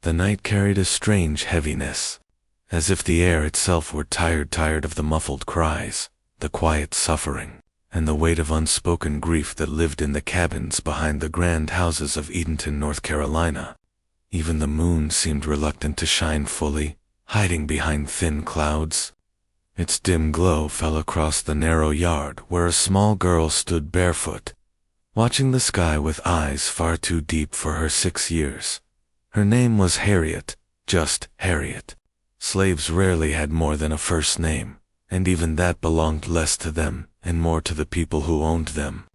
The night carried a strange heaviness, as if the air itself were tired of the muffled cries, the quiet suffering, and the weight of unspoken grief that lived in the cabins behind the grand houses of Edenton, North Carolina. Even the moon seemed reluctant to shine fully, hiding behind thin clouds. Its dim glow fell across the narrow yard where a small girl stood barefoot, watching the sky with eyes far too deep for her 6 years. Her name was Harriet, just Harriet. Slaves rarely had more than a first name, and even that belonged less to them and more to the people who owned them.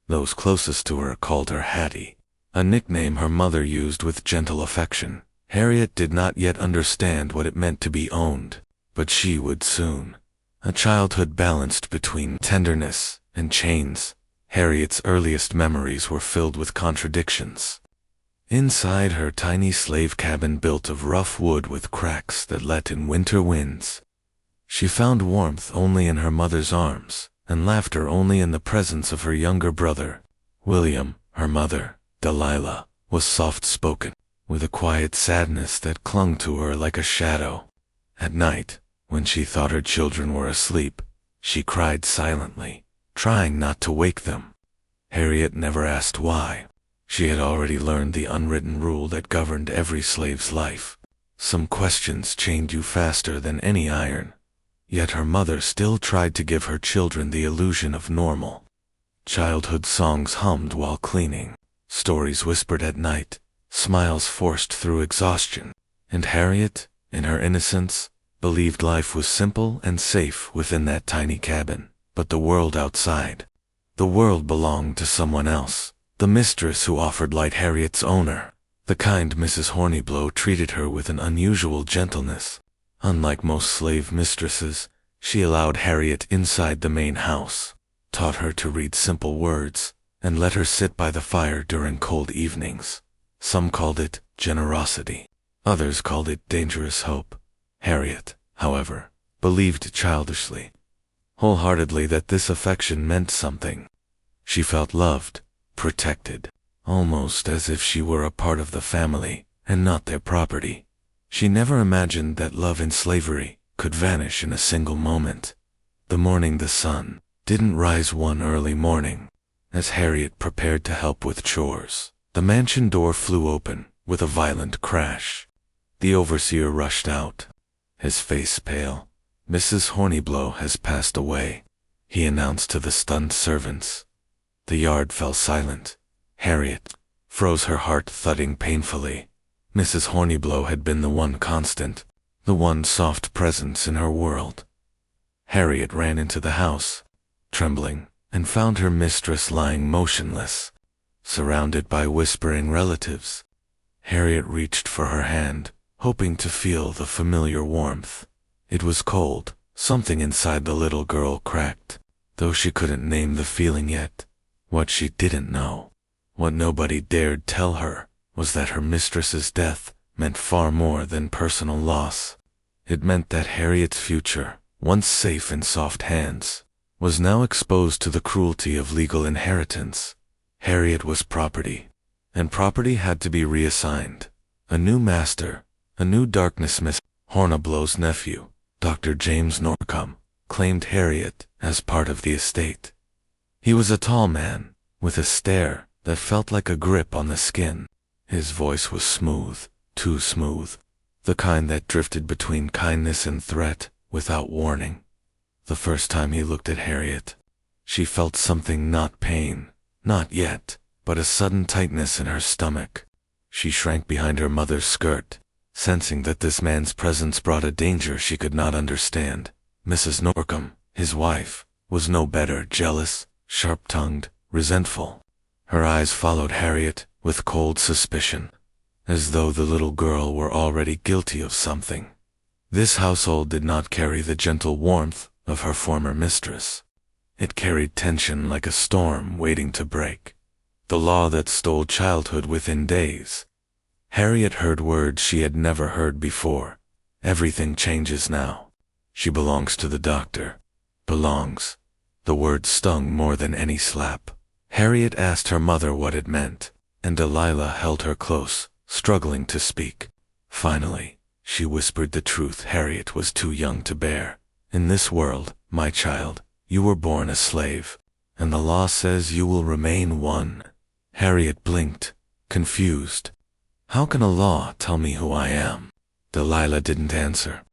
Those closest to her called her Hattie, a nickname her mother used with gentle affection. Harriet did not yet understand what it meant to be owned, but she would soon. A childhood balanced between tenderness and chains, Harriet's earliest memories were filled with contradictions. Inside her tiny slave cabin built of rough wood with cracks that let in winter winds, she found warmth only in her mother's arms, and laughter only in the presence of her younger brother. William, her mother, Delilah, was soft-spoken, with a quiet sadness that clung to her like a shadow. At night, when she thought her children were asleep, she cried silently, trying not to wake them. Harriet never asked why. She had already learned the unwritten rule that governed every slave's life. Some questions chained you faster than any iron. Yet her mother still tried to give her children the illusion of normal. Childhood songs hummed while cleaning, stories whispered at night, smiles forced through exhaustion, and Harriet, in her innocence, believed life was simple and safe within that tiny cabin. But the world outside, the world belonged to someone else. The mistress who offered light, Harriet's owner. The kind Mrs. Horniblow treated her with an unusual gentleness. Unlike most slave mistresses, she allowed Harriet inside the main house, taught her to read simple words, and let her sit by the fire during cold evenings. Some called it generosity. Others called it dangerous hope. Harriet, however, believed childishly, wholeheartedly, that this affection meant something. She felt loved, protected, almost as if she were a part of the family and not their property. She never imagined that love in slavery could vanish in a single moment. The morning the sun didn't rise one early morning, as Harriet prepared to help with chores, the mansion door flew open with a violent crash. The overseer rushed out, his face pale. "Mrs. Horniblow has passed away," he announced to the stunned servants. The yard fell silent. Harriet froze, her heart thudding painfully. Mrs. Horniblow had been the one constant, the one soft presence in her world. Harriet ran into the house, trembling, and found her mistress lying motionless, surrounded by whispering relatives. Harriet reached for her hand, hoping to feel the familiar warmth. It was cold. Something inside the little girl cracked, though she couldn't name the feeling yet. What she didn't know, what nobody dared tell her, was that her mistress's death meant far more than personal loss. It meant that Harriet's future, once safe in soft hands, was now exposed to the cruelty of legal inheritance. Harriet was property, and property had to be reassigned. A new master, a new darkness. Miss Horniblow's nephew, Dr. James Norcom, claimed Harriet as part of the estate. He was a tall man, with a stare that felt like a grip on the skin. His voice was smooth, too smooth, the kind that drifted between kindness and threat without warning. The first time he looked at Harriet, she felt something, not pain, not yet, but a sudden tightness in her stomach. She shrank behind her mother's skirt, sensing that this man's presence brought a danger she could not understand. Mrs. Norcom, his wife, was no better, jealous, sharp-tongued, resentful. Her eyes followed Harriet with cold suspicion, as though the little girl were already guilty of something. This household did not carry the gentle warmth of her former mistress. It carried tension like a storm waiting to break, the law that stole childhood within days. Harriet heard words she had never heard before. Everything changes now. She belongs to the doctor. Belongs. The word stung more than any slap. Harriet asked her mother what it meant, and Delilah held her close, struggling to speak. Finally, she whispered the truth Harriet was too young to bear. In this world, my child, you were born a slave, and the law says you will remain one. Harriet blinked, confused. How can a law tell me who I am? Delilah didn't answer.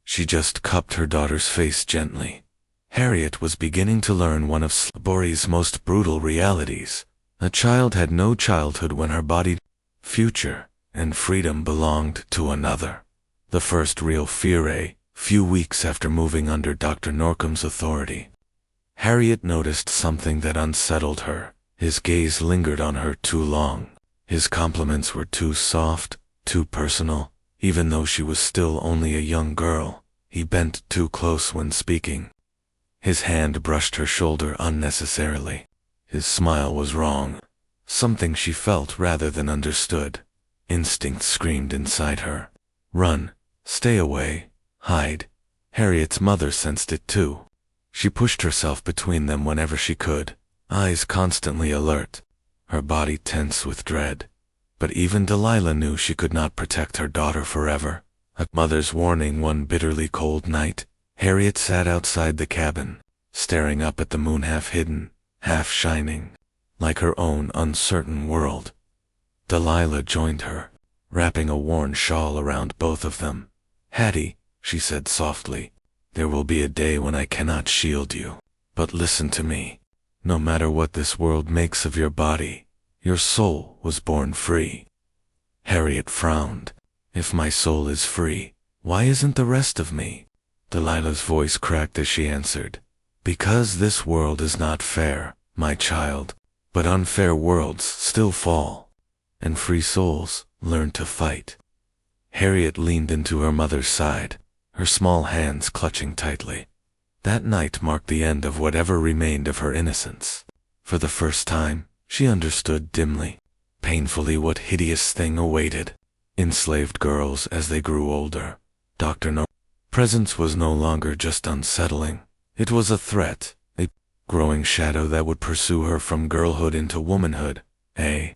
She just cupped her daughter's face gently. Harriet was beginning to learn one of slavery's most brutal realities. A child had no childhood when her body, future, and freedom belonged to another. The first real fear a few weeks after moving under Dr. Norcom's authority. Harriet noticed something that unsettled her. His gaze lingered on her too long. His compliments were too soft, too personal. Even though she was still only a young girl, he bent too close when speaking. His hand brushed her shoulder unnecessarily. His smile was wrong. Something she felt rather than understood. Instinct screamed inside her. Run, stay away, hide. Harriet's mother sensed it too. She pushed herself between them whenever she could, eyes constantly alert, her body tense with dread. But even Delilah knew she could not protect her daughter forever. A mother's warning one bitterly cold night, Harriet sat outside the cabin, staring up at the moon half hidden, half shining, like her own uncertain world. Delilah joined her, wrapping a worn shawl around both of them. Hattie, she said softly, there will be a day when I cannot shield you. But listen to me. No matter what this world makes of your body, your soul was born free. Harriet frowned. If my soul is free, why isn't the rest of me? Delilah's voice cracked as she answered. Because this world is not fair, my child, but unfair worlds still fall, and free souls learn to fight. Harriet leaned into her mother's side, her small hands clutching tightly. That night marked the end of whatever remained of her innocence. For the first time, she understood dimly, painfully what hideous thing awaited enslaved girls as they grew older. Dr. Norcom's presence was no longer just unsettling. It was a threat, a growing shadow that would pursue her from girlhood into womanhood. A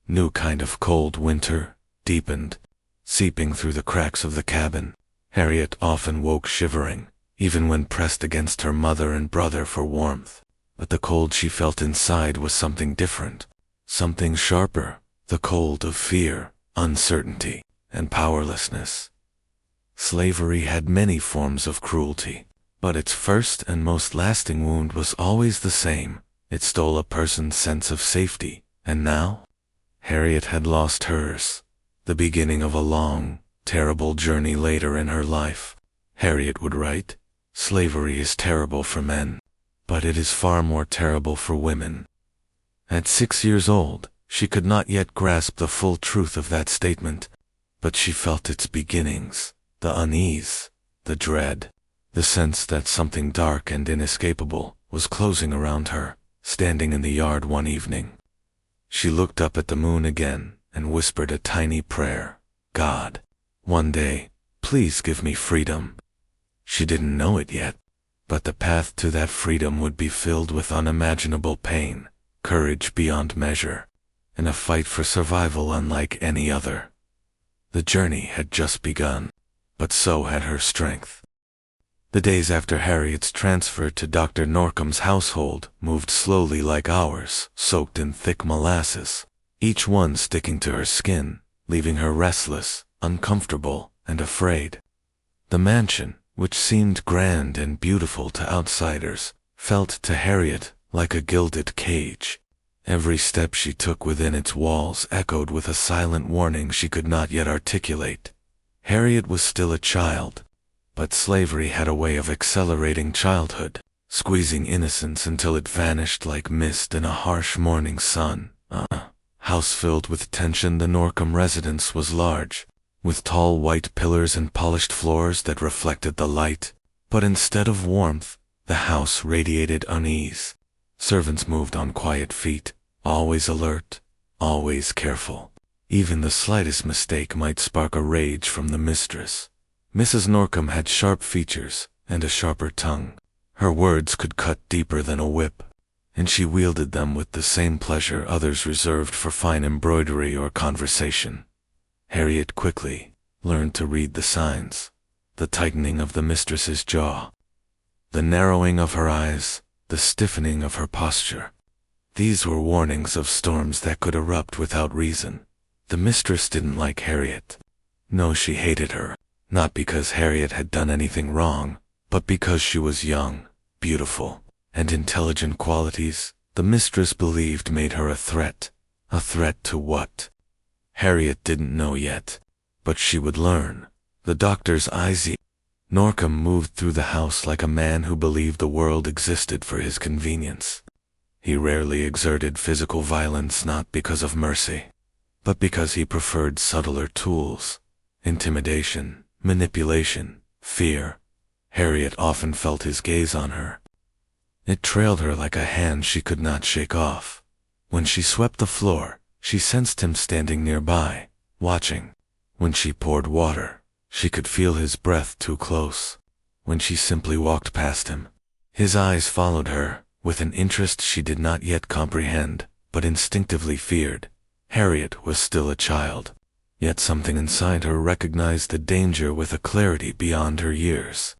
new kind of cold winter deepened, seeping through the cracks of the cabin. Harriet often woke shivering, even when pressed against her mother and brother for warmth. But the cold she felt inside was something different, something sharper, the cold of fear, uncertainty, and powerlessness. Slavery had many forms of cruelty, but its first and most lasting wound was always the same. It stole a person's sense of safety, and now? Harriet had lost hers, the beginning of a long, terrible journey later in her life. Harriet would write, "Slavery is terrible for men, but it is far more terrible for women." At 6 years old, she could not yet grasp the full truth of that statement, but she felt its beginnings, the unease, the dread, the sense that something dark and inescapable was closing around her. Standing in the yard one evening, she looked up at the moon again and whispered a tiny prayer. God, one day, please give me freedom. She didn't know it yet, but the path to that freedom would be filled with unimaginable pain, courage beyond measure, and a fight for survival unlike any other. The journey had just begun, but so had her strength. The days after Harriet's transfer to Dr. Norcom's household moved slowly like hours, soaked in thick molasses, each one sticking to her skin, leaving her restless, uncomfortable, and afraid. The mansion, which seemed grand and beautiful to outsiders, felt to Harriet like a gilded cage. Every step she took within its walls echoed with a silent warning she could not yet articulate. Harriet was still a child, but slavery had a way of accelerating childhood, squeezing innocence until it vanished like mist in a harsh morning sun. House filled with tension, the Norcom residence was large, with tall white pillars and polished floors that reflected the light, but instead of warmth, the house radiated unease. Servants moved on quiet feet, always alert, always careful. Even the slightest mistake might spark a rage from the mistress. Mrs. Norcom had sharp features and a sharper tongue. Her words could cut deeper than a whip, and she wielded them with the same pleasure others reserved for fine embroidery or conversation. Harriet quickly learned to read the signs, the tightening of the mistress's jaw, the narrowing of her eyes, the stiffening of her posture. These were warnings of storms that could erupt without reason. The mistress didn't like Harriet. No, she hated her, not because Harriet had done anything wrong, but because she was young, beautiful, and intelligent. Qualities the mistress believed made her a threat. A threat to what? Harriet didn't know yet, but she would learn. The doctor's eyes. Norcom moved through the house like a man who believed the world existed for his convenience. He rarely exerted physical violence, not because of mercy, but because he preferred subtler tools: intimidation, manipulation, fear. Harriet often felt his gaze on her. It trailed her like a hand she could not shake off. When she swept the floor, she sensed him standing nearby, watching. When she poured water, she could feel his breath too close. When she simply walked past him, his eyes followed her, with an interest she did not yet comprehend, but instinctively feared. Harriet was still a child, yet something inside her recognized the danger with a clarity beyond her years.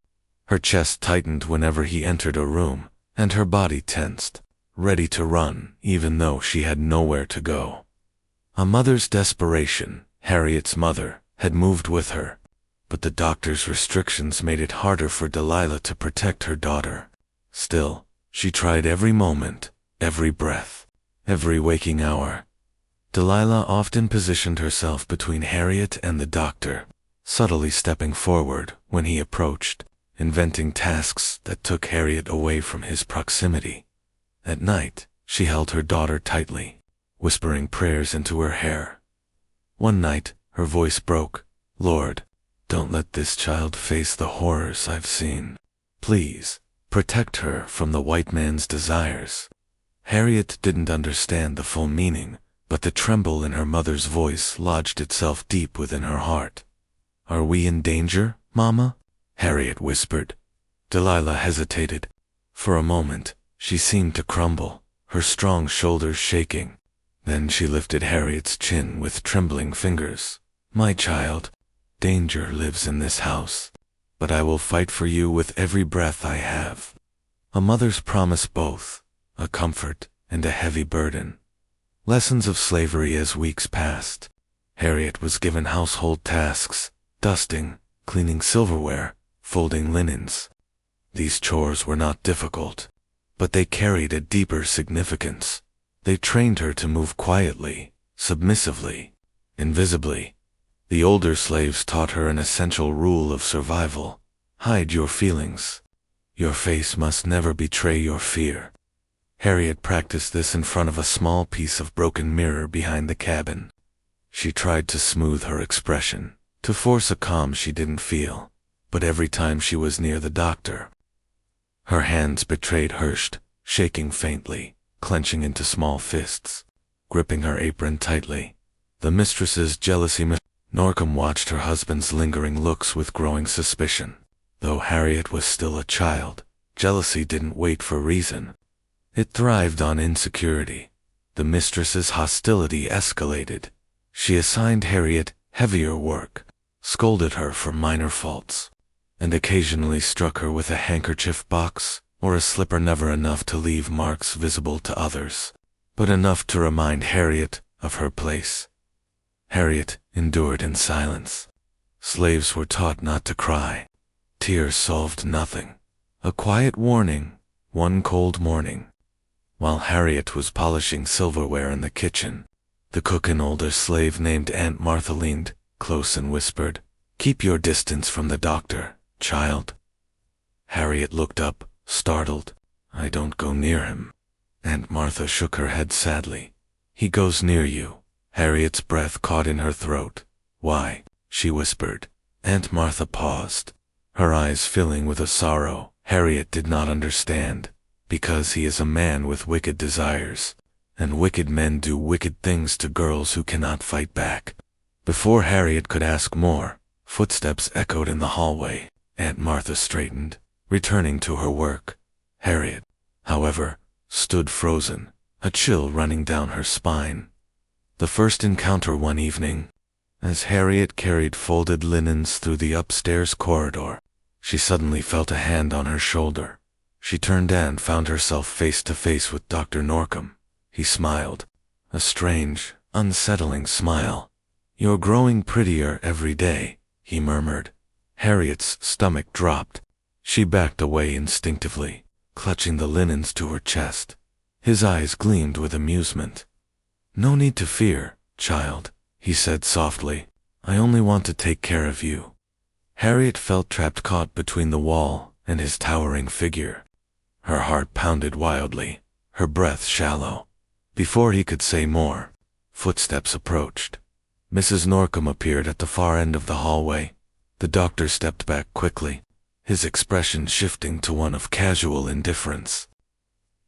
Her chest tightened whenever he entered a room, and her body tensed, ready to run, even though she had nowhere to go. A mother's desperation, Harriet's mother, had moved with her, but the doctor's restrictions made it harder for Delilah to protect her daughter. Still, she tried every moment, every breath, every waking hour. Delilah often positioned herself between Harriet and the doctor, subtly stepping forward when he approached, inventing tasks that took Harriet away from his proximity. At night, she held her daughter tightly, whispering prayers into her hair. One night, her voice broke. "Lord, don't let this child face the horrors I've seen. Please, protect her from the white man's desires." Harriet didn't understand the full meaning, but the tremble in her mother's voice lodged itself deep within her heart. "Are we in danger, Mama?" Harriet whispered. Delilah hesitated. For a moment, she seemed to crumble, her strong shoulders shaking. Then she lifted Harriet's chin with trembling fingers. "My child, danger lives in this house, but I will fight for you with every breath I have." A mother's promise, both a comfort and a heavy burden. Lessons of slavery. As weeks passed, Harriet was given household tasks: dusting, cleaning silverware, folding linens. These chores were not difficult, but they carried a deeper significance. They trained her to move quietly, submissively, invisibly. The older slaves taught her an essential rule of survival: hide your feelings. Your face must never betray your fear. Harriet practiced this in front of a small piece of broken mirror behind the cabin. She tried to smooth her expression, to force a calm she didn't feel, but every time she was near the doctor, her hands betrayed hers, shaking faintly, clenching into small fists, gripping her apron tightly. The mistress's jealousy. Norcom watched her husband's lingering looks with growing suspicion. Though Harriet was still a child, jealousy didn't wait for reason. It thrived on insecurity. The mistress's hostility escalated. She assigned Harriet heavier work, scolded her for minor faults, and occasionally struck her with a handkerchief box or a slipper, never enough to leave marks visible to others, but enough to remind Harriet of her place. Harriet endured in silence. Slaves were taught not to cry. Tears solved nothing. A quiet warning, one cold morning. While Harriet was polishing silverware in the kitchen, the cook, an older slave named Aunt Martha, leaned close and whispered, "Keep your distance from the doctor, child." Harriet looked up, startled. "I don't go near him." Aunt Martha shook her head sadly. "He goes near you." Harriet's breath caught in her throat. "Why?" she whispered. Aunt Martha paused, her eyes filling with a sorrow Harriet did not understand. "Because he is a man with wicked desires, and wicked men do wicked things to girls who cannot fight back." Before Harriet could ask more, footsteps echoed in the hallway. Aunt Martha straightened, returning to her work. Harriet, however, stood frozen, a chill running down her spine. The first encounter one evening, As Harriet carried folded linens through the upstairs corridor, she suddenly felt a hand on her shoulder. She turned and found herself face to face with Dr. Norcom. He smiled, a strange, unsettling smile. "You're growing prettier every day," he murmured. Harriet's stomach dropped. She backed away instinctively, clutching the linens to her chest. His eyes gleamed with amusement. "No need to fear, child," he said softly. "I only want to take care of you." Harriet felt trapped, caught between the wall and his towering figure. Her heart pounded wildly, her breath shallow. Before he could say more, footsteps approached. Mrs. Norcom appeared at the far end of the hallway. The doctor stepped back quickly, his expression shifting to one of casual indifference.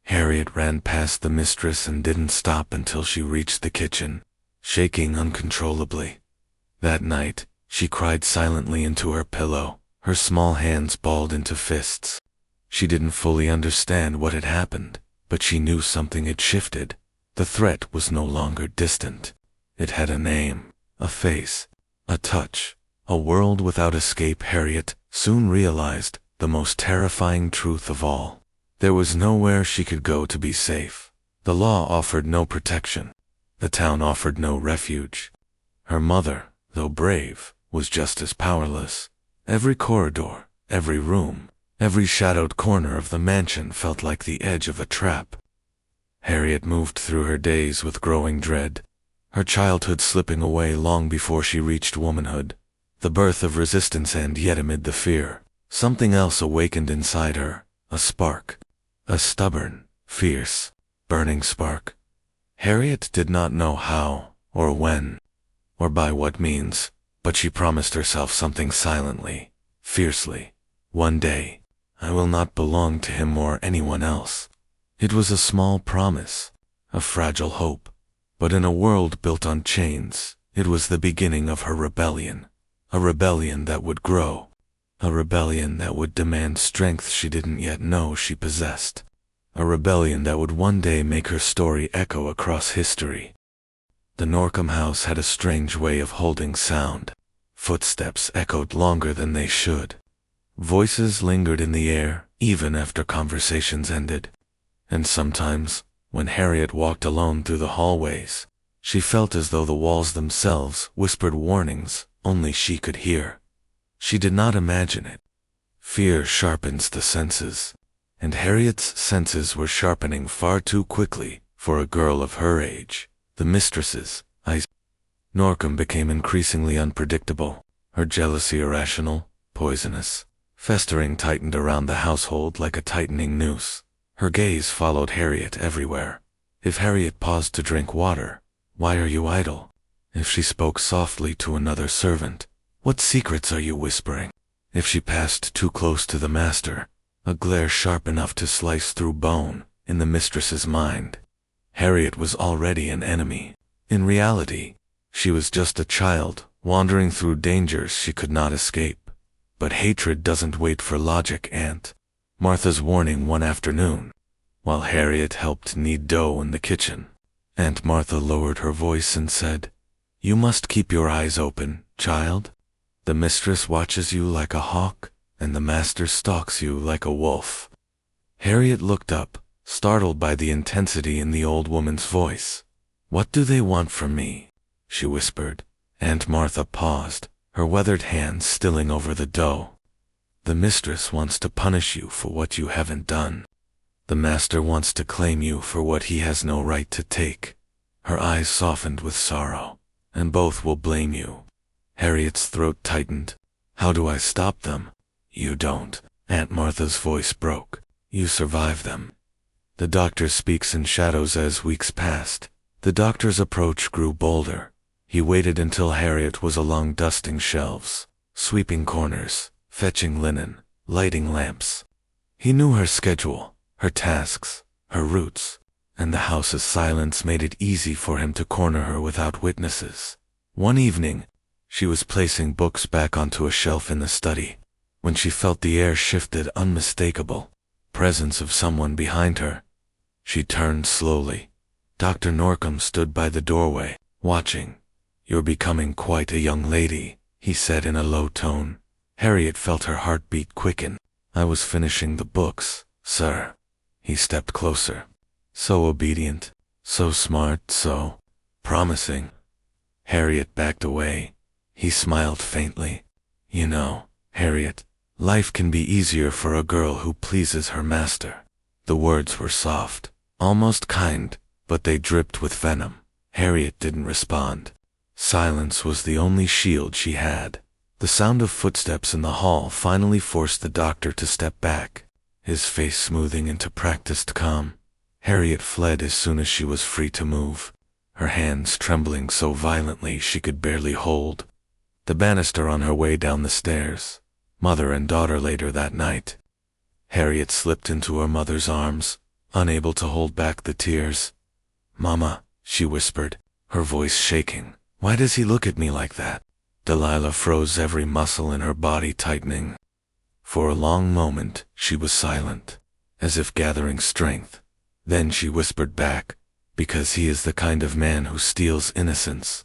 Harriet ran past the mistress and didn't stop until she reached the kitchen, shaking uncontrollably. That night, she cried silently into her pillow, her small hands balled into fists. She didn't fully understand what had happened, but she knew something had shifted. The threat was no longer distant. It had a name, a face, a touch, a world without escape. Harriet soon realized the most terrifying truth of all. There was nowhere she could go to be safe. The law offered no protection. The town offered no refuge. Her mother, though brave, was just as powerless. Every corridor, every room, every shadowed corner of the mansion felt like the edge of a trap. Harriet moved through her days with growing dread, her childhood slipping away long before she reached womanhood, the birth of resistance, and yet amid the fear, something else awakened inside her, a spark, a stubborn, fierce, burning spark. Harriet did not know how, or when, or by what means, but she promised herself something silently, fiercely. One day, I will not belong to him or anyone else. It was a small promise, a fragile hope, but in a world built on chains, it was the beginning of her rebellion, a rebellion that would grow, a rebellion that would demand strength she didn't yet know she possessed, a rebellion that would one day make her story echo across history. The Norcom house had a strange way of holding sound. Footsteps echoed longer than they should. Voices lingered in the air, even after conversations ended. And sometimes, when Harriet walked alone through the hallways, she felt as though the walls themselves whispered warnings only she could hear. She did not imagine it. Fear sharpens the senses, and Harriet's senses were sharpening far too quickly for a girl of her age. The mistress's eyes. Norcom became increasingly unpredictable, her jealousy irrational, poisonous. Festering tightened around the household like a tightening noose. Her gaze followed Harriet everywhere. If Harriet paused to drink water, "Why are you idle?" If she spoke softly to another servant, "What secrets are you whispering?" If she passed too close to the master, a glare sharp enough to slice through bone. In the mistress's mind, Harriet was already an enemy. In reality, she was just a child, wandering through dangers she could not escape. But hatred doesn't wait for logic. Aunt Martha's warning one afternoon, while Harriet helped knead dough in the kitchen. Aunt Martha lowered her voice and said, "You must keep your eyes open, child. The mistress watches you like a hawk, and the master stalks you like a wolf." Harriet looked up, startled by the intensity in the old woman's voice. "What do they want from me?" she whispered. Aunt Martha paused, her weathered hands stilling over the dough. "The mistress wants to punish you for what you haven't done. The master wants to claim you for what he has no right to take." Her eyes softened with sorrow. "And both will blame you." Harriet's throat tightened. "How do I stop them?" "You don't." Aunt Martha's voice broke. "You survive them." The doctor speaks in shadows. As weeks passed, the doctor's approach grew bolder. He waited until Harriet was along dusting shelves, sweeping corners, fetching linen, lighting lamps. He knew her schedule, her tasks, her routes, and the house's silence made it easy for him to corner her without witnesses. One evening, she was placing books back onto a shelf in the study, when she felt the air shifted, unmistakable presence of someone behind her. She turned slowly. Dr. Norcom stood by the doorway, watching. "You're becoming quite a young lady," he said in a low tone. Harriet felt her heartbeat quicken. "I was finishing the books, sir." He stepped closer. "So obedient, so smart, so promising." Harriet backed away. He smiled faintly. "You know, Harriet, life can be easier for a girl who pleases her master." The words were soft, almost kind, but they dripped with venom. Harriet didn't respond. Silence was the only shield she had. The sound of footsteps in the hall finally forced the doctor to step back, his face smoothing into practiced calm. Harriet fled as soon as she was free to move, her hands trembling so violently she could barely hold the banister on her way down the stairs. Mother and daughter later that night. Harriet slipped into her mother's arms, unable to hold back the tears. "Mama," she whispered, her voice shaking. "Why does he look at me like that?" Delilah froze, every muscle in her body tightening. For a long moment she was silent, as if gathering strength. Then she whispered back, "Because he is the kind of man who steals innocence."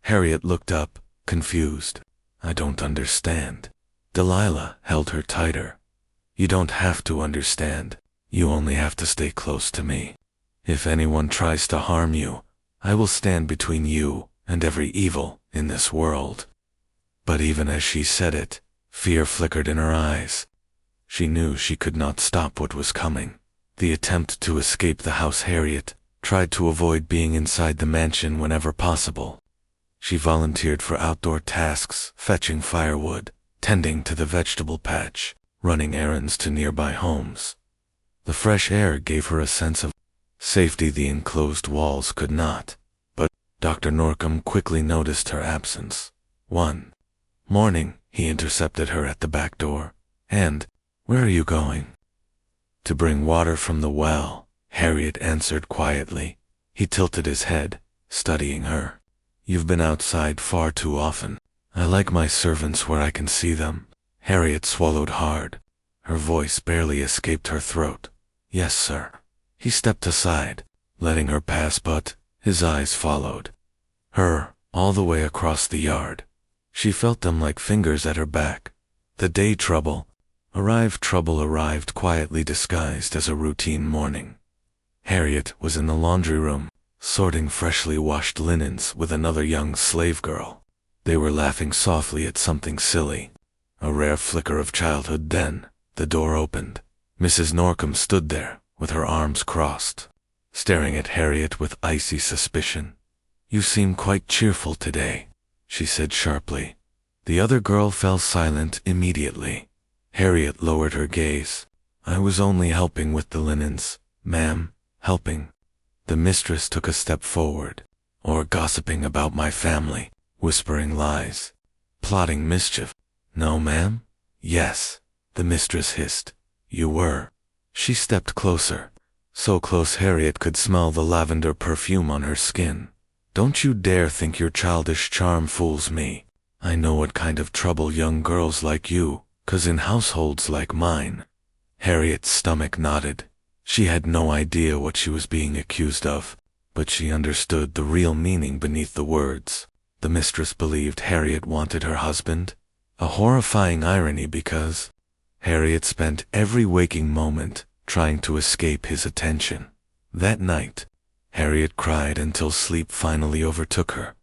Harriet looked up, confused. "I don't understand." Delilah held her tighter. "You don't have to understand. You only have to stay close to me. If anyone tries to harm you, I will stand between you and every evil in this world." But even as she said it, fear flickered in her eyes. She knew she could not stop what was coming. The attempt to escape the house. Harriet tried to avoid being inside the mansion whenever possible. She volunteered for outdoor tasks, fetching firewood, tending to the vegetable patch, running errands to nearby homes. The fresh air gave her a sense of safety the enclosed walls could not. But Dr. Norcom quickly noticed her absence. One morning, he intercepted her at the back door. "And where are you going?" "To bring water from the well," Harriet answered quietly. He tilted his head, studying her. "You've been outside far too often. I like my servants where I can see them." Harriet swallowed hard. Her voice barely escaped her throat. "Yes, sir." He stepped aside, letting her pass, but his eyes followed her all the way across the yard. She felt them like fingers at her back. The day trouble arrived quietly, disguised as a routine morning. Harriet was in the laundry room, sorting freshly washed linens with another young slave girl. They were laughing softly at something silly. A rare flicker of childhood. Then the door opened. Mrs. Norcom stood there, with her arms crossed, staring at Harriet with icy suspicion. "You seem quite cheerful today," she said sharply. The other girl fell silent immediately. Harriet lowered her gaze. "I was only helping with the linens, ma'am, helping." The mistress took a step forward. "Or gossiping about my family, whispering lies, plotting mischief." "No, ma'am." "Yes," the mistress hissed. "You were." She stepped closer, so close Harriet could smell the lavender perfume on her skin. "Don't you dare think your childish charm fools me. I know what kind of trouble young girls like you, 'cause in households like mine." Harriet's stomach knotted. She had no idea what she was being accused of, but she understood the real meaning beneath the words. The mistress believed Harriet wanted her husband? A horrifying irony, because Harriet spent every waking moment trying to escape his attention. That night, Harriet cried until sleep finally overtook her.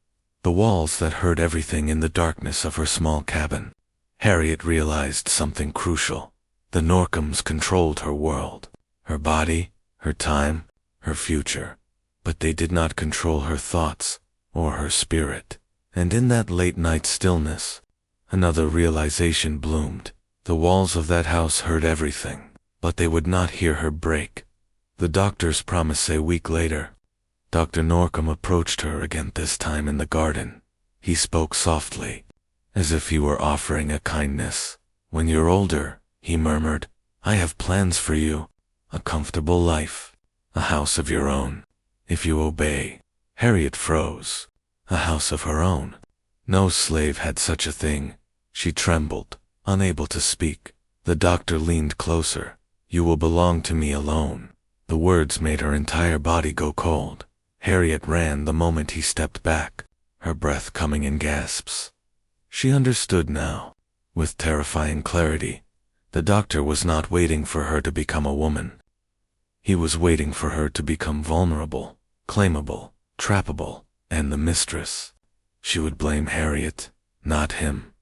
The walls that heard everything in the darkness of her small cabin. Harriet realized something crucial. The Norcoms controlled her world, her body, her time, her future. But they did not control her thoughts or her spirit. And in that late night stillness, another realization bloomed. The walls of that house heard everything, but they would not hear her break. The doctor's promise. A week later, Dr. Norcom approached her again, this time in the garden. He spoke softly, as if he were offering a kindness. "When you're older," he murmured, "I have plans for you. A comfortable life, a house of your own. If you obey." Harriet froze. A house of her own. No slave had such a thing. She trembled, unable to speak. The doctor leaned closer. "You will belong to me alone." The words made her entire body go cold. Harriet ran the moment he stepped back. her breath coming in gasps. She understood now. With terrifying clarity, the doctor was not waiting for her to become a woman. He was waiting for her to become vulnerable, claimable, trappable, and the mistress. She would blame Harriet, not him.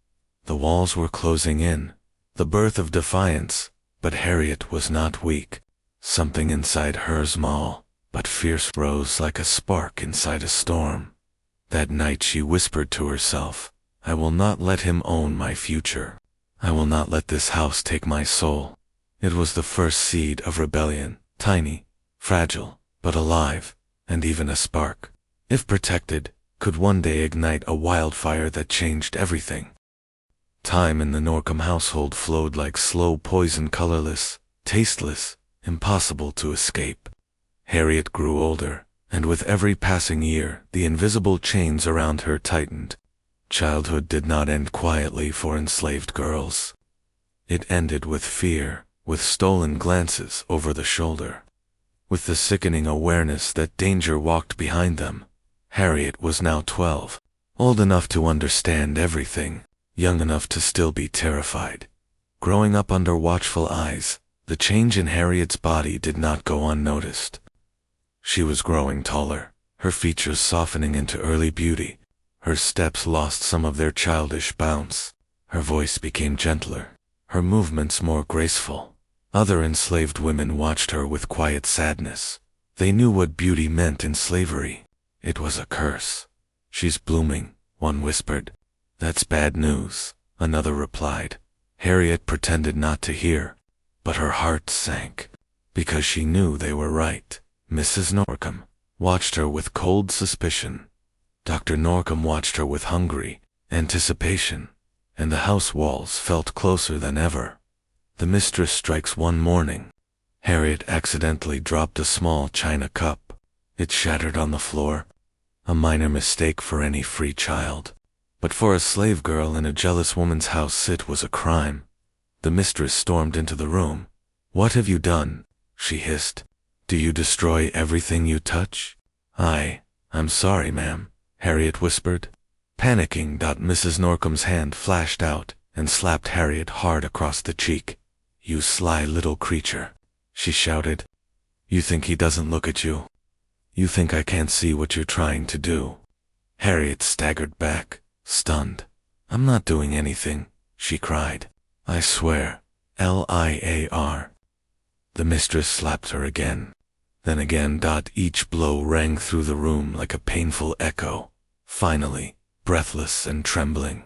The walls were closing in, the birth of defiance, but Harriet was not weak. Something inside her small, but fierce, rose like a spark inside a storm. That night she whispered to herself, "I will not let him own my future. I will not let this house take my soul." It was the first seed of rebellion, tiny, fragile, but alive, and even a spark, if protected, could one day ignite a wildfire that changed everything. Time in the Norcom household flowed like slow poison, colorless, tasteless, impossible to escape. Harriet grew older, and with every passing year, the invisible chains around her tightened. Childhood did not end quietly for enslaved girls. It ended with fear, with stolen glances over the shoulder, with the sickening awareness that danger walked behind them. Harriet was now 12, old enough to understand everything, young enough to still be terrified. Growing up under watchful eyes, the change in Harriet's body did not go unnoticed. She was growing taller, her features softening into early beauty. Her steps lost some of their childish bounce. Her voice became gentler, her movements more graceful. Other enslaved women watched her with quiet sadness. They knew what beauty meant in slavery. It was a curse. "She's blooming," one whispered. "That's bad news," another replied. Harriet pretended not to hear, but her heart sank, because she knew they were right. Mrs. Norcom watched her with cold suspicion. Dr. Norcom watched her with hungry anticipation, and the house walls felt closer than ever. The mistress strikes one morning. Harriet accidentally dropped a small china cup. It shattered on the floor, a minor mistake for any free child. But for a slave girl in a jealous woman's house it was a crime. The mistress stormed into the room. "What have you done?" she hissed. "Do you destroy everything you touch?" I'm sorry, ma'am," Harriet whispered. Panicking, Mrs. Norcom's hand flashed out and slapped Harriet hard across the cheek. "You sly little creature," she shouted. "You think he doesn't look at you? You think I can't see what you're trying to do?" Harriet staggered back, stunned. "I'm not doing anything," she cried. "I swear, Liar." The mistress slapped her again. Then again. Each blow rang through the room like a painful echo. Finally, breathless and trembling,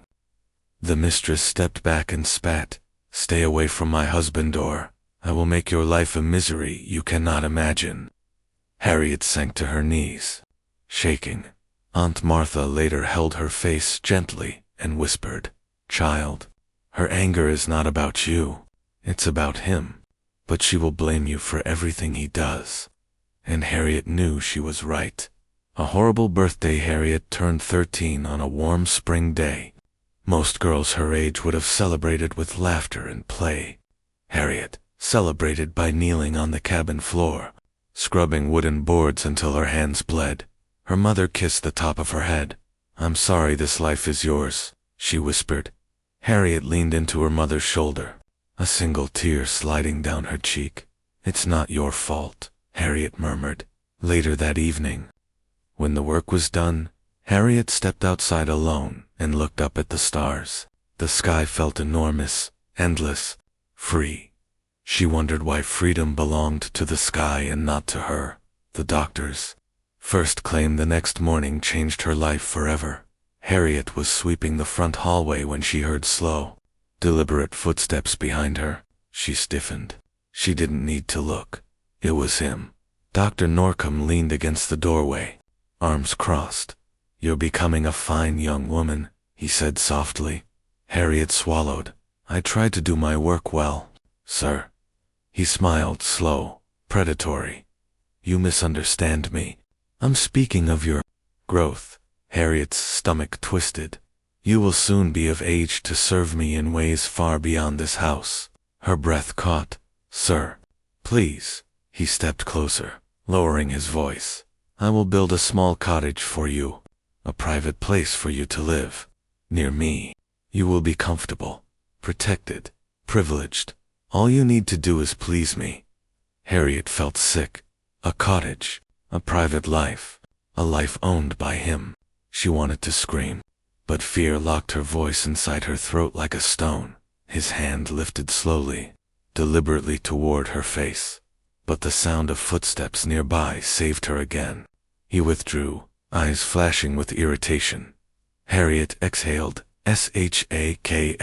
the mistress stepped back and spat, "Stay away from my husband, or I will make your life a misery you cannot imagine." Harriet sank to her knees, shaking. Aunt Martha later held her face gently and whispered, "Child, her anger is not about you, it's about him. But she will blame you for everything he does." And Harriet knew she was right. A horrible birthday. Harriet turned 13 on a warm spring day. Most girls her age would have celebrated with laughter and play. Harriet celebrated by kneeling on the cabin floor, scrubbing wooden boards until her hands bled. Her mother kissed the top of her head. "I'm sorry this life is yours," she whispered. Harriet leaned into her mother's shoulder, a single tear sliding down her cheek. "It's not your fault," Harriet murmured. Later that evening, when the work was done, Harriet stepped outside alone and looked up at the stars. The sky felt enormous, endless, free. She wondered why freedom belonged to the sky and not to her. The doctor's first claim the next morning changed her life forever. Harriet was sweeping the front hallway when she heard slow, deliberate footsteps behind her. She stiffened. She didn't need to look. It was him. Dr. Norcom leaned against the doorway, arms crossed. "You're becoming a fine young woman," he said softly. Harriet swallowed. "I tried to do my work well, sir." He smiled, slow, predatory. "You misunderstand me. I'm speaking of your growth." Harriet's stomach twisted. "You will soon be of age to serve me in ways far beyond this house." Her breath caught. "Sir, please." He stepped closer, lowering his voice. "I will build a small cottage for you, a private place for you to live. Near me. You will be comfortable, protected, privileged. All you need to do is please me." Harriet felt sick. A cottage, a private life, a life owned by him. She wanted to scream, but fear locked her voice inside her throat like a stone. His hand lifted slowly, deliberately toward her face, but the sound of footsteps nearby saved her again. He withdrew, eyes flashing with irritation. Harriet exhaled, shakly.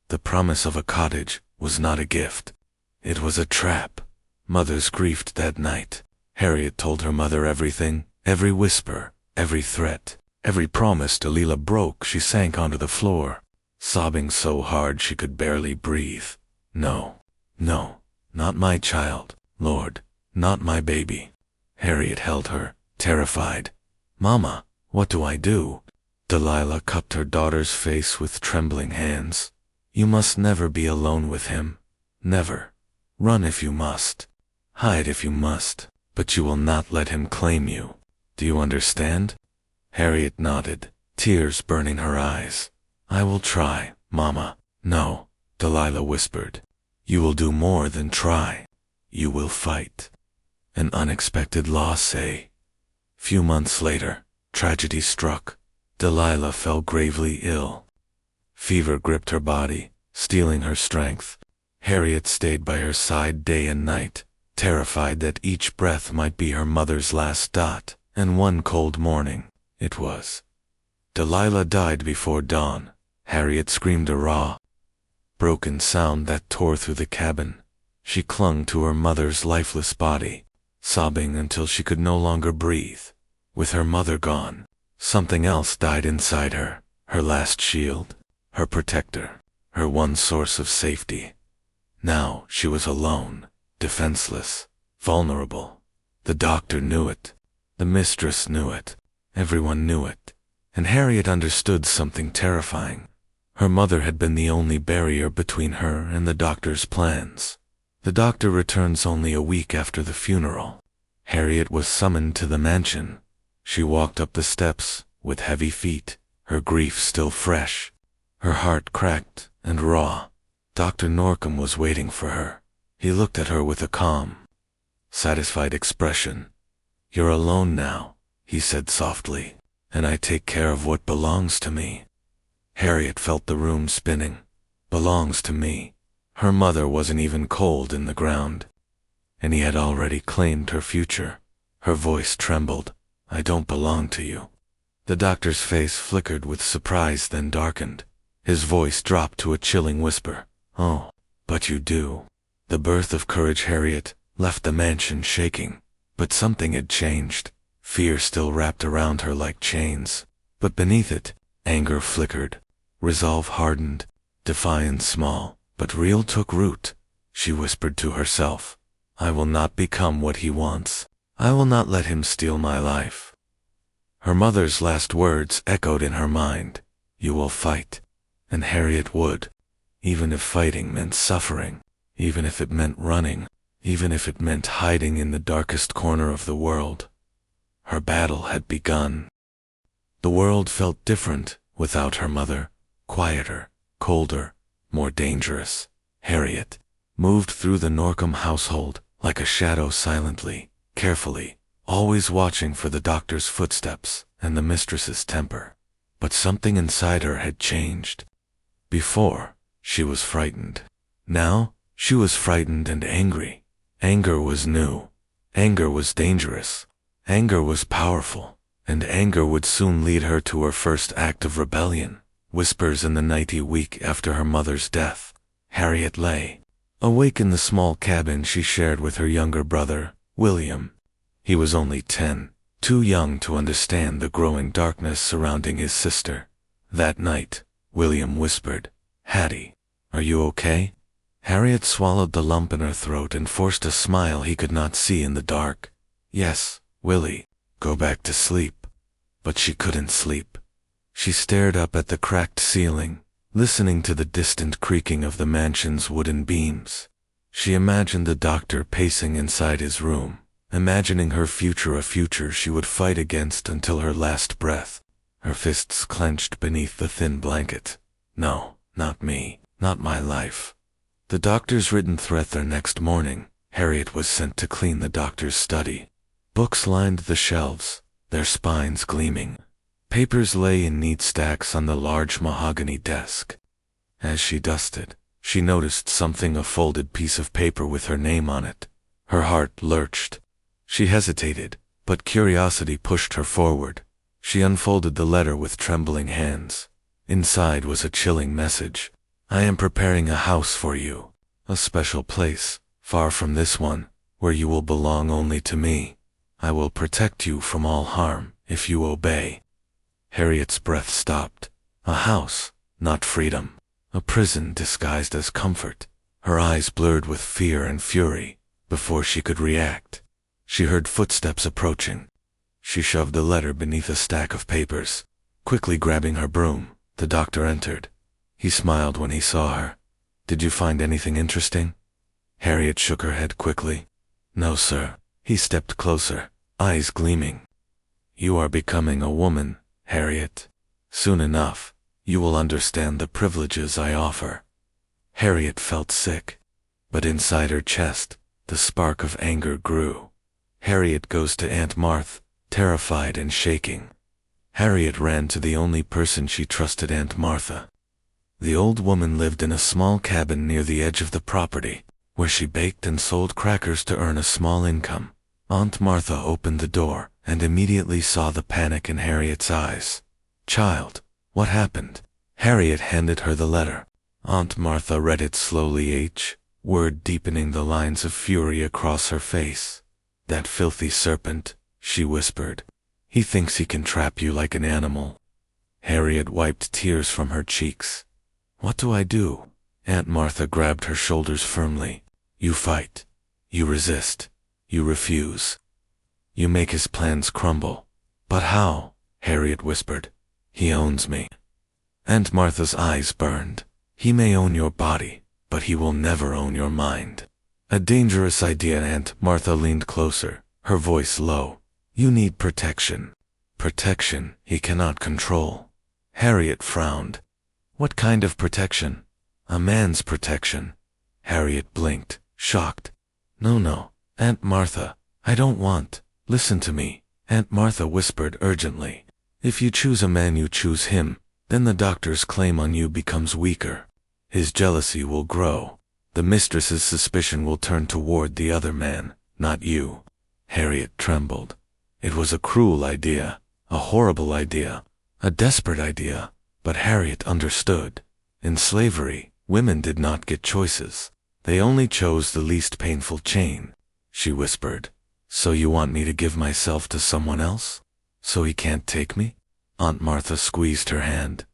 The promise of a cottage was not a gift. It was a trap. Mothers grieved that night. Harriet told her mother everything, every whisper, every threat, every promise. Delilah broke. She sank onto the floor, sobbing so hard she could barely breathe. "No, no, not my child, Lord, not my baby." Harriet held her, terrified. "Mama, what do I do?" Delilah cupped her daughter's face with trembling hands. "You must never be alone with him. Never. Run if you must. Hide if you must, but you will not let him claim you. Do you understand?" Harriet nodded, tears burning her eyes. "I will try, Mama." "No," Delilah whispered. "You will do more than try. You will fight." An unexpected loss, eh? Few months later, tragedy struck. Delilah fell gravely ill. Fever gripped her body, stealing her strength. Harriet stayed by her side day and night, terrified that each breath might be her mother's last dot. And one cold morning, it was. Delilah died before dawn. Harriet screamed a raw, broken sound that tore through the cabin. She clung to her mother's lifeless body, sobbing until she could no longer breathe. With her mother gone, something else died inside her, her last shield, her protector, her one source of safety. Now she was alone, defenseless, vulnerable. The doctor knew it. The mistress knew it. Everyone knew it. And Harriet understood something terrifying. Her mother had been the only barrier between her and the doctor's plans. The doctor returns only a week after the funeral. Harriet was summoned to the mansion. She walked up the steps with heavy feet, her grief still fresh, her heart cracked and raw. Dr. Norcom was waiting for her. He looked at her with a calm, satisfied expression. "You're alone now," he said softly, "and I take care of what belongs to me." Harriet felt the room spinning. Belongs to me. Her mother wasn't even cold in the ground, and he had already claimed her future. Her voice trembled. "I don't belong to you." The doctor's face flickered with surprise, then darkened. His voice dropped to a chilling whisper. "Oh, but you do." The birth of courage Harriet left the mansion shaking. But something had changed. Fear still wrapped around her like chains, but beneath it, anger flickered. Resolve hardened. Defiance small, but real took root. She whispered to herself, "I will not become what he wants. I will not let him steal my life." Her mother's last words echoed in her mind. "You will fight." And Harriet would, even if fighting meant suffering, even if it meant running, even if it meant hiding in the darkest corner of the world. Her battle had begun. The world felt different without her mother, quieter, colder, more dangerous. Harriet moved through the Norcom household like a shadow, silently, carefully, always watching for the doctor's footsteps and the mistress's temper. But something inside her had changed. Before, she was frightened. Now, she was frightened and angry. Anger was new. Anger was dangerous. Anger was powerful. And anger would soon lead her to her first act of rebellion. Whispers in the night a week after her mother's death. Harriet lay awake in the small cabin she shared with her younger brother, William. He was only 10, too young to understand the growing darkness surrounding his sister. That night, William whispered, "Hattie, are you okay?" Harriet swallowed the lump in her throat and forced a smile he could not see in the dark. "Yes, Willie, go back to sleep." But she couldn't sleep. She stared up at the cracked ceiling, listening to the distant creaking of the mansion's wooden beams. She imagined the doctor pacing inside his room, imagining her future, a future she would fight against until her last breath, her fists clenched beneath the thin blanket. No, not me, not my life. The doctor's written threat. The next morning, Harriet was sent to clean the doctor's study. Books lined the shelves, their spines gleaming. Papers lay in neat stacks on the large mahogany desk. As she dusted, she noticed something, a folded piece of paper with her name on it. Her heart lurched. She hesitated, but curiosity pushed her forward. She unfolded the letter with trembling hands. Inside was a chilling message. I am preparing a house for you, a special place, far from this one, where you will belong only to me. I will protect you from all harm, if you obey. Harriet's breath stopped. A house, not freedom. A prison disguised as comfort. Her eyes blurred with fear and fury. Before she could react, she heard footsteps approaching. She shoved the letter beneath a stack of papers. Quickly grabbing her broom, the doctor entered. He smiled when he saw her. Did you find anything interesting? Harriet shook her head quickly. No, sir. He stepped closer, eyes gleaming. You are becoming a woman, Harriet. Soon enough, you will understand the privileges I offer. Harriet felt sick, but inside her chest, the spark of anger grew. Harriet goes to Aunt Martha, terrified and shaking. Harriet ran to the only person she trusted, Aunt Martha. The old woman lived in a small cabin near the edge of the property, where she baked and sold crackers to earn a small income. Aunt Martha opened the door and immediately saw the panic in Harriet's eyes. Child, what happened? Harriet handed her the letter. Aunt Martha read it slowly, each word deepening the lines of fury across her face. That filthy serpent, she whispered. He thinks he can trap you like an animal. Harriet wiped tears from her cheeks. What do I do? Aunt Martha grabbed her shoulders firmly. You fight. You resist. You refuse. You make his plans crumble. But how? Harriet whispered. He owns me. Aunt Martha's eyes burned. He may own your body, but he will never own your mind. A dangerous idea. Aunt Martha leaned closer, her voice low. You need protection. Protection he cannot control. Harriet frowned. What kind of protection? A man's protection. Harriet blinked, shocked. No, Aunt Martha, I don't want. Listen to me, Aunt Martha whispered urgently. If you choose a man, you choose him, then the doctor's claim on you becomes weaker. His jealousy will grow. The mistress's suspicion will turn toward the other man, not you. Harriet trembled. It was a cruel idea, a horrible idea, a desperate idea, but Harriet understood. In slavery, women did not get choices. They only chose the least painful chain. She whispered, So you want me to give myself to someone else? So he can't take me? Aunt Martha squeezed her hand.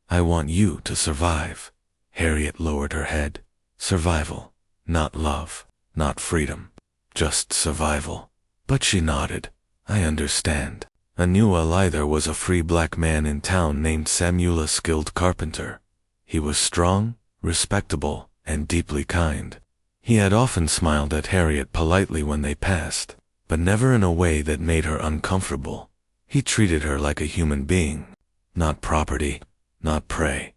I want you to survive. Harriet lowered her head. Survival, not love, not freedom, just survival. But she nodded. I understand. I knew there was a free black man in town named Samuel, a skilled carpenter. He was strong, respectable, and deeply kind. He had often smiled at Harriet politely when they passed, but never in a way that made her uncomfortable. He treated her like a human being, not property, not prey.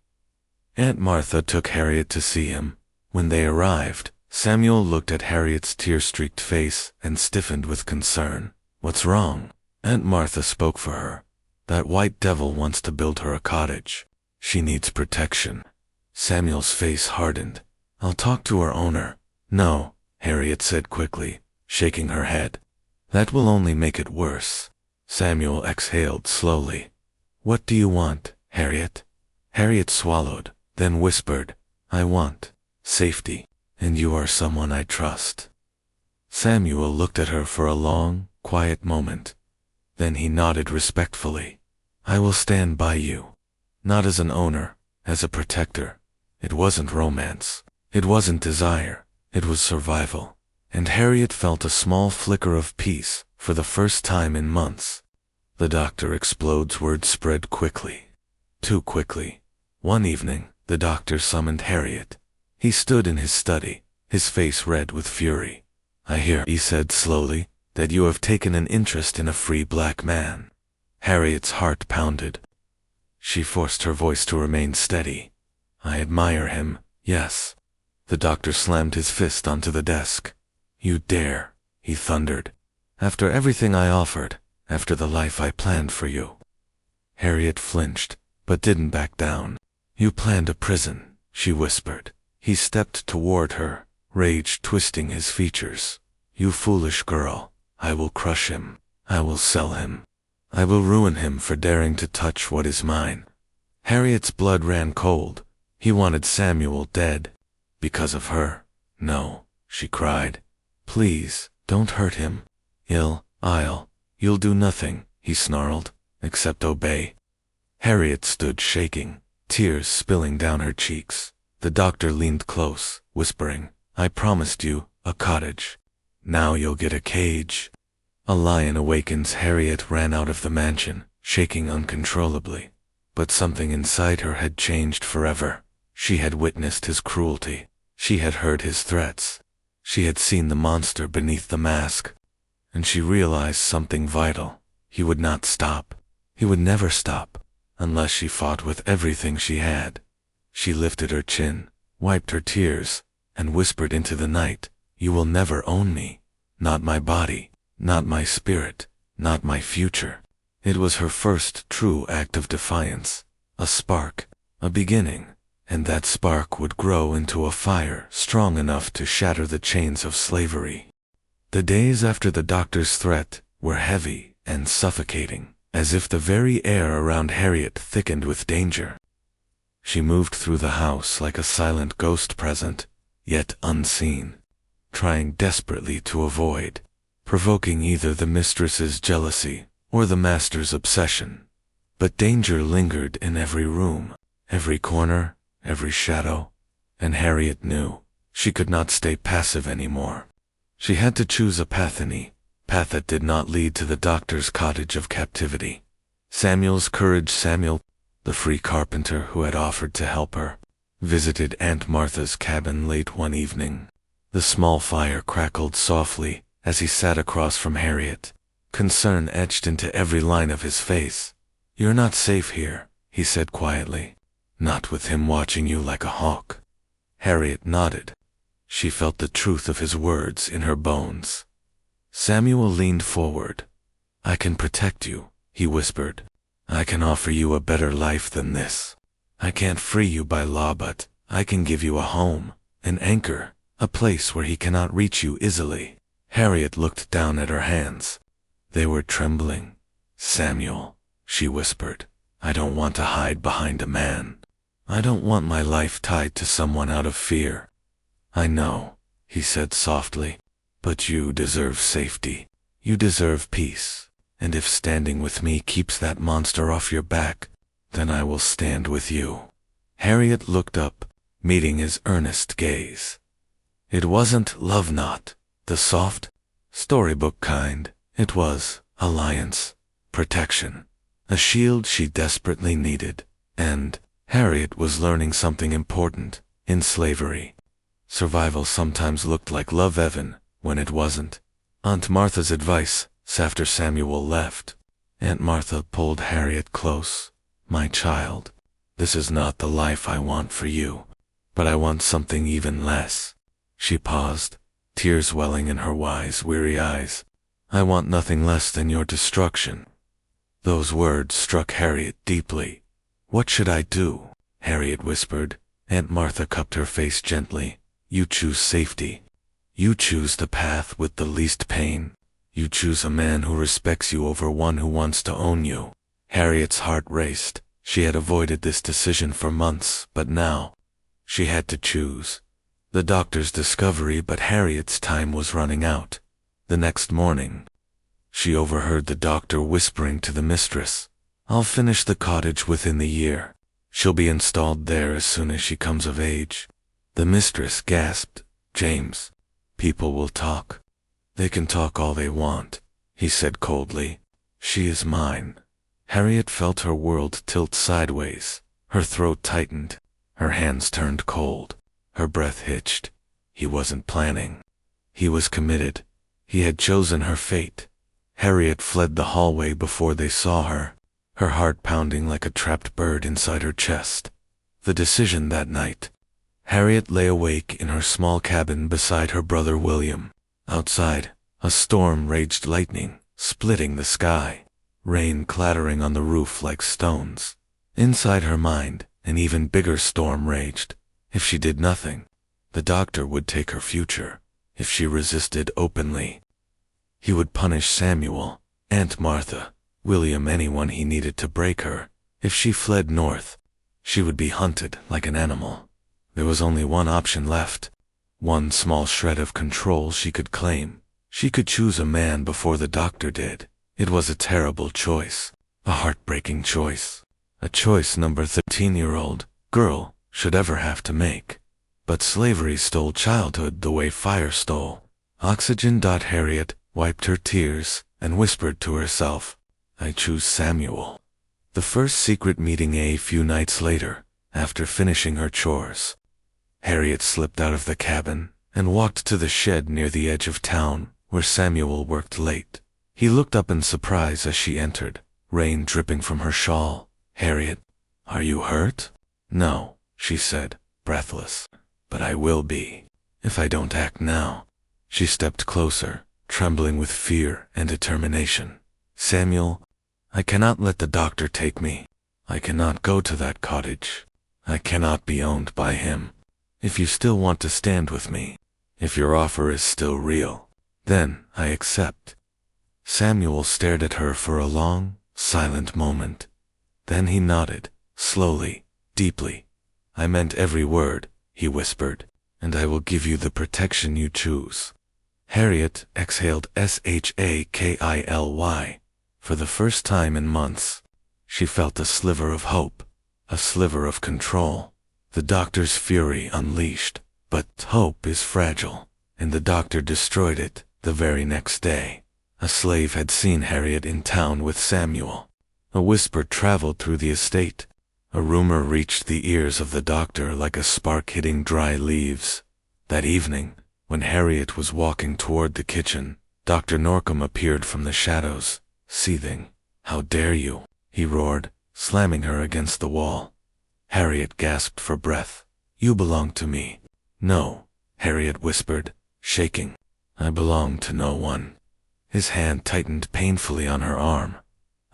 Aunt Martha took Harriet to see him. When they arrived, Samuel looked at Harriet's tear-streaked face and stiffened with concern. What's wrong? Aunt Martha spoke for her. That white devil wants to build her a cottage. She needs protection. Samuel's face hardened. I'll talk to her owner. No, Harriet said quickly, shaking her head. That will only make it worse. Samuel exhaled slowly. What do you want, Harriet? Harriet swallowed, then whispered, I want safety, and you are someone I trust. Samuel looked at her for a long, quiet moment. Then he nodded respectfully. I will stand by you. Not as an owner, as a protector. It wasn't romance. It wasn't desire. It was survival. And Harriet felt a small flicker of peace for the first time in months. The doctor explodes. Word spread quickly. Too quickly. One evening, the doctor summoned Harriet. He stood in his study, his face red with fury. I hear, he said slowly, that you have taken an interest in a free black man." Harriet's heart pounded. She forced her voice to remain steady. "I admire him, yes." The doctor slammed his fist onto the desk. "You dare," he thundered. "After everything I offered, after the life I planned for you." Harriet flinched, but didn't back down. "You planned a prison," she whispered. He stepped toward her, rage twisting his features. "You foolish girl. I will crush him. I will sell him. I will ruin him for daring to touch what is mine." Harriet's blood ran cold. He wanted Samuel dead. Because of her. "No," she cried. "Please, don't hurt him." You'll do nothing," he snarled, "except obey." Harriet stood shaking, tears spilling down her cheeks. The doctor leaned close, whispering, "I promised you a cottage. Now you'll get a cage." A lion awakens. Harriet ran out of the mansion, shaking uncontrollably. But something inside her had changed forever. She had witnessed his cruelty. She had heard his threats. She had seen the monster beneath the mask. And she realized something vital. He would not stop. He would never stop, unless she fought with everything she had. She lifted her chin, wiped her tears, and whispered into the night, "You will never own me. Not my body, not my spirit, not my future." It was her first true act of defiance. A spark, a beginning, and that spark would grow into a fire strong enough to shatter the chains of slavery. The days after the doctor's threat were heavy and suffocating, as if the very air around Harriet thickened with danger. She moved through the house like a silent ghost present, yet unseen, trying desperately to avoid, provoking either the mistress's jealousy or the master's obsession. But danger lingered in every room, every corner, every shadow, and Harriet knew she could not stay passive anymore. She had to choose a path that did not lead to the doctor's cottage of captivity. Samuel's courage. Samuel, the free carpenter who had offered to help her, visited Aunt Martha's cabin late one evening. The small fire crackled softly as he sat across from Harriet, concern etched into every line of his face. "You're not safe here," he said quietly. "Not with him watching you like a hawk." Harriet nodded. She felt the truth of his words in her bones. Samuel leaned forward. "I can protect you," he whispered. "I can offer you a better life than this. I can't free you by law, but I can give you a home, an anchor, a place where he cannot reach you easily." Harriet looked down at her hands. They were trembling. "Samuel," she whispered, "I don't want to hide behind a man. I don't want my life tied to someone out of fear." "I know," he said softly, "but you deserve safety. You deserve peace. And if standing with me keeps that monster off your back, then I will stand with you." Harriet looked up, meeting his earnest gaze. It wasn't love, not the soft, storybook kind. It was alliance, protection, a shield she desperately needed. And Harriet was learning something important. In slavery, survival sometimes looked like love, even when it wasn't. Aunt Martha's advice, after Samuel left. Aunt Martha pulled Harriet close. "My child, this is not the life I want for you, but I want something even less." She paused, tears welling in her wise, weary eyes. "I want nothing less than your destruction." Those words struck Harriet deeply. "What should I do?" Harriet whispered. Aunt Martha cupped her face gently. "You choose safety. You choose the path with the least pain. You choose a man who respects you over one who wants to own you." Harriet's heart raced. She had avoided this decision for months, but now she had to choose. The doctor's discovery, but Harriet's time was running out. The next morning, she overheard the doctor whispering to the mistress, "I'll finish the cottage within the year. She'll be installed there as soon as she comes of age." The mistress gasped. "James, people will talk." "They can talk all they want," he said coldly. "She is mine." Harriet felt her world tilt sideways. Her throat tightened. Her hands turned cold. Her breath hitched. He wasn't planning. He was committed. He had chosen her fate. Harriet fled the hallway before they saw her, her heart pounding like a trapped bird inside her chest. The decision that night. Harriet lay awake in her small cabin beside her brother William. Outside, a storm raged, lightning splitting the sky, rain clattering on the roof like stones. Inside her mind, an even bigger storm raged. If she did nothing, the doctor would take her future. If she resisted openly, he would punish Samuel, Aunt Martha, William, anyone he needed to break her. If she fled north, she would be hunted like an animal. There was only one option left, one small shred of control she could claim. She could choose a man before the doctor did. It was a terrible choice, a heartbreaking choice, a choice no 13-year-old girl should ever have to make. But slavery stole childhood the way fire stole oxygen. Harriet wiped her tears and whispered to herself, I choose Samuel. The first secret meeting. A few nights later, after finishing her chores, Harriet slipped out of the cabin and walked to the shed near the edge of town where Samuel worked late. He looked up in surprise as she entered, rain dripping from her shawl. Harriet, are you hurt? No, she said, breathless. But I will be, if I don't act now. She stepped closer, trembling with fear and determination. Samuel, I cannot let the doctor take me. I cannot go to that cottage. I cannot be owned by him. If you still want to stand with me, if your offer is still real, then I accept. Samuel stared at her for a long, silent moment. Then he nodded, slowly, deeply. I meant every word, he whispered, and I will give you the protection you choose. Harriet exhaled shakily. For the first time in months, she felt a sliver of hope, a sliver of control. The doctor's fury unleashed, but hope is fragile, and the doctor destroyed it the very next day. A slave had seen Harriet in town with Samuel. A whisper traveled through the estate. A rumor reached the ears of the doctor like a spark hitting dry leaves. That evening, when Harriet was walking toward the kitchen, Dr. Norcom appeared from the shadows, seething. How dare you? He roared, slamming her against the wall. Harriet gasped for breath. You belong to me. No, Harriet whispered, shaking. I belong to no one. His hand tightened painfully on her arm.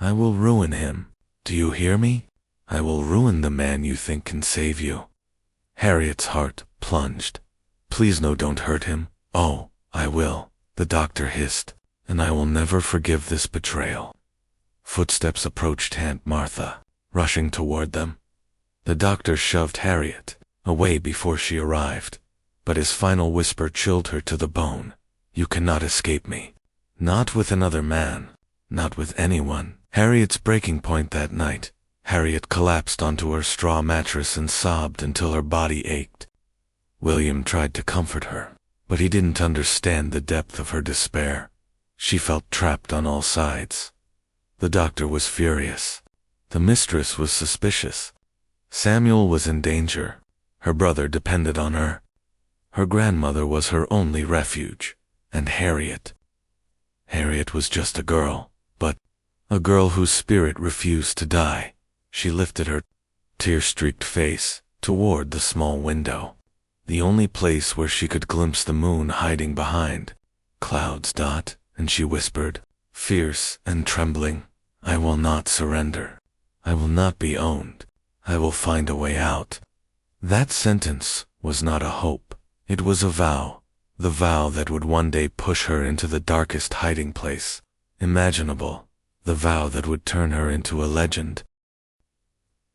I will ruin him. Do you hear me? I will ruin the man you think can save you. Harriet's heart plunged. Please no, don't hurt him. Oh, I will, the doctor hissed, and I will never forgive this betrayal. Footsteps approached Aunt Martha, rushing toward them. The doctor shoved Harriet away before she arrived, but his final whisper chilled her to the bone. You cannot escape me. Not with another man. Not with anyone. Harriet's breaking point that night. Harriet collapsed onto her straw mattress and sobbed until her body ached. William tried to comfort her, but he didn't understand the depth of her despair. She felt trapped on all sides. The doctor was furious. The mistress was suspicious. Samuel was in danger. Her brother depended on her. Her grandmother was her only refuge. And Harriet. Harriet was just a girl, but a girl whose spirit refused to die. She lifted her tear-streaked face toward the small window, the only place where she could glimpse the moon hiding behind clouds. And she whispered, fierce and trembling, I will not surrender. I will not be owned. I will find a way out. That sentence was not a hope. It was a vow. The vow that would one day push her into the darkest hiding place imaginable. The vow that would turn her into a legend.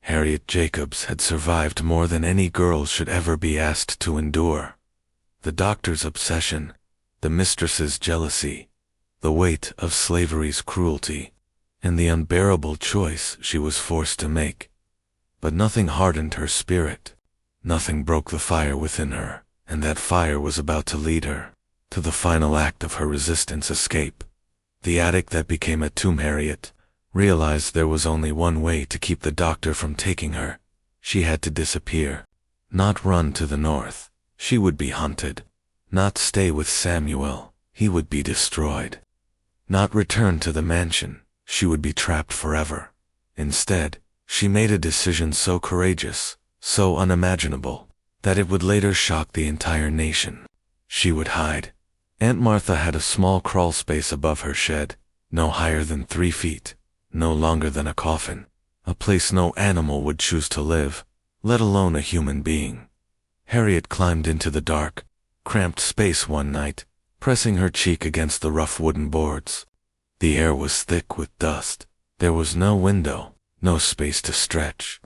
Harriet Jacobs had survived more than any girl should ever be asked to endure. The doctor's obsession, the mistress's jealousy, the weight of slavery's cruelty, and the unbearable choice she was forced to make. But nothing hardened her spirit. Nothing broke the fire within her, and that fire was about to lead her to the final act of her resistance escape. The attic that became a tomb. Harriet realized there was only one way to keep the doctor from taking her. She had to disappear. Not run to the north. She would be hunted. Not stay with Samuel. he would be destroyed. Not returned to the mansion, she would be trapped forever. Instead, she made a decision so courageous, so unimaginable, that it would later shock the entire nation. She would hide. Aunt Martha had a small crawl space above her shed, no higher than 3 feet, no longer than a coffin, a place no animal would choose to live, let alone a human being. Harriet climbed into the dark, cramped space one night, pressing her cheek against the rough wooden boards. The air was thick with dust. There was no window, no space to stretch.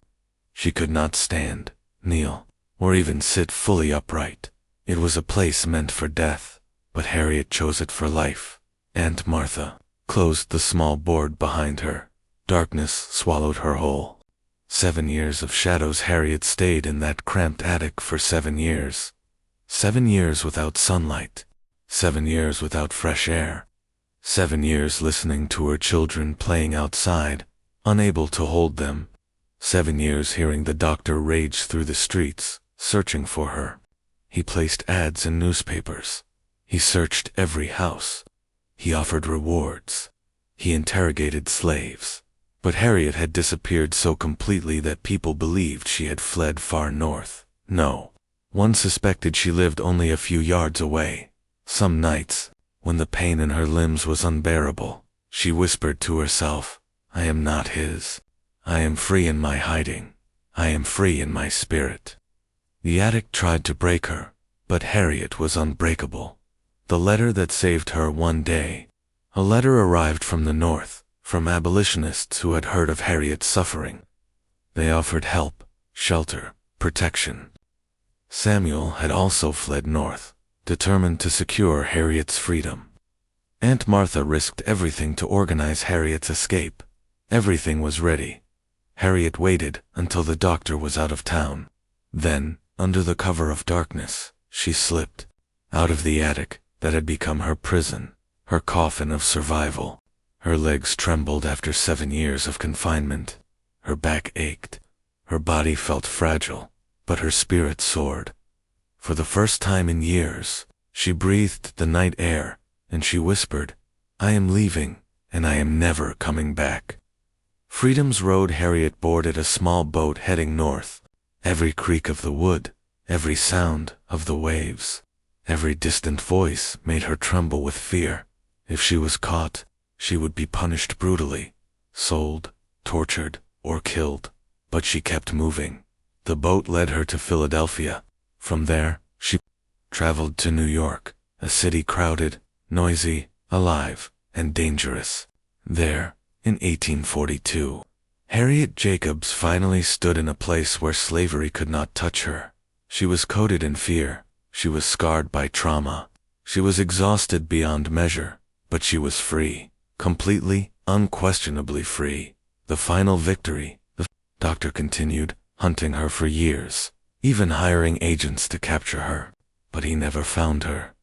She could not stand, kneel, or even sit fully upright. It was a place meant for death, but Harriet chose it for life. Aunt Martha closed the small board behind her. Darkness swallowed her whole. 7 years of shadows. Harriet stayed in that cramped attic for 7 years. 7 years without sunlight. 7 years without fresh air. 7 years listening to her children playing outside, unable to hold them. 7 years hearing the doctor rage through the streets, searching for her. He placed ads in newspapers. He searched every house. He offered rewards. He interrogated slaves. But Harriet had disappeared so completely that people believed she had fled far north. No. One suspected she lived only a few yards away. Some nights, when the pain in her limbs was unbearable, she whispered to herself, "I am not his. I am free in my hiding. I am free in my spirit." The attic tried to break her, but Harriet was unbreakable. The letter that saved her one day. A letter arrived from the north, from abolitionists who had heard of Harriet's suffering. They offered help, shelter, protection. Samuel had also fled north, determined to secure Harriet's freedom. Aunt Martha risked everything to organize Harriet's escape. Everything was ready. Harriet waited until the doctor was out of town. Then, under the cover of darkness, she slipped out of the attic that had become her prison, her coffin of survival. Her legs trembled after 7 years of confinement. Her back ached. Her body felt fragile, but her spirit soared. For the first time in years, she breathed the night air, and she whispered, "I am leaving, and I am never coming back." Freedom's Road. Harriet boarded a small boat heading north. Every creak of the wood, every sound of the waves, every distant voice made her tremble with fear. If she was caught, she would be punished brutally, sold, tortured, or killed. But she kept moving. The boat led her to Philadelphia. From there, she traveled to New York, a city crowded, noisy, alive, and dangerous. There, in 1842, Harriet Jacobs finally stood in a place where slavery could not touch her. She was coated in fear. She was scarred by trauma. She was exhausted beyond measure, but she was free. Completely, unquestionably free. The final victory, the doctor continued, hunting her for years, even hiring agents to capture her. But he never found her.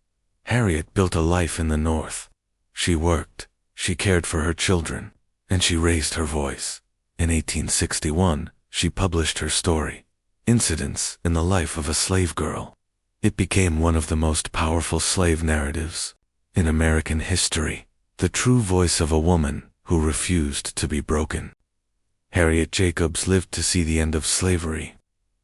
Harriet built a life in the North. She worked, she cared for her children, and she raised her voice. In 1861, she published her story, Incidents in the Life of a Slave Girl. It became one of the most powerful slave narratives in American history. The true voice of a woman who refused to be broken. Harriet Jacobs lived to see the end of slavery.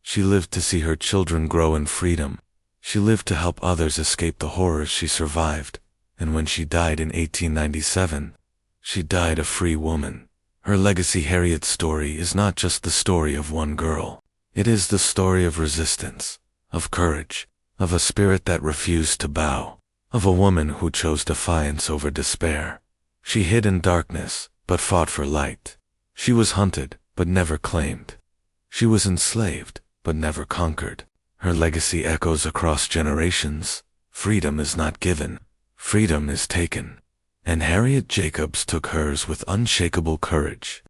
She lived to see her children grow in freedom. She lived to help others escape the horrors she survived. And when she died in 1897, she died a free woman. Her legacy. Harriet's story is not just the story of one girl. It is the story of resistance, of courage, of a spirit that refused to bow, of a woman who chose defiance over despair. She hid in darkness, but fought for light. She was hunted, but never claimed. She was enslaved, but never conquered. Her legacy echoes across generations. Freedom is not given. Freedom is taken. And Harriet Jacobs took hers with unshakable courage.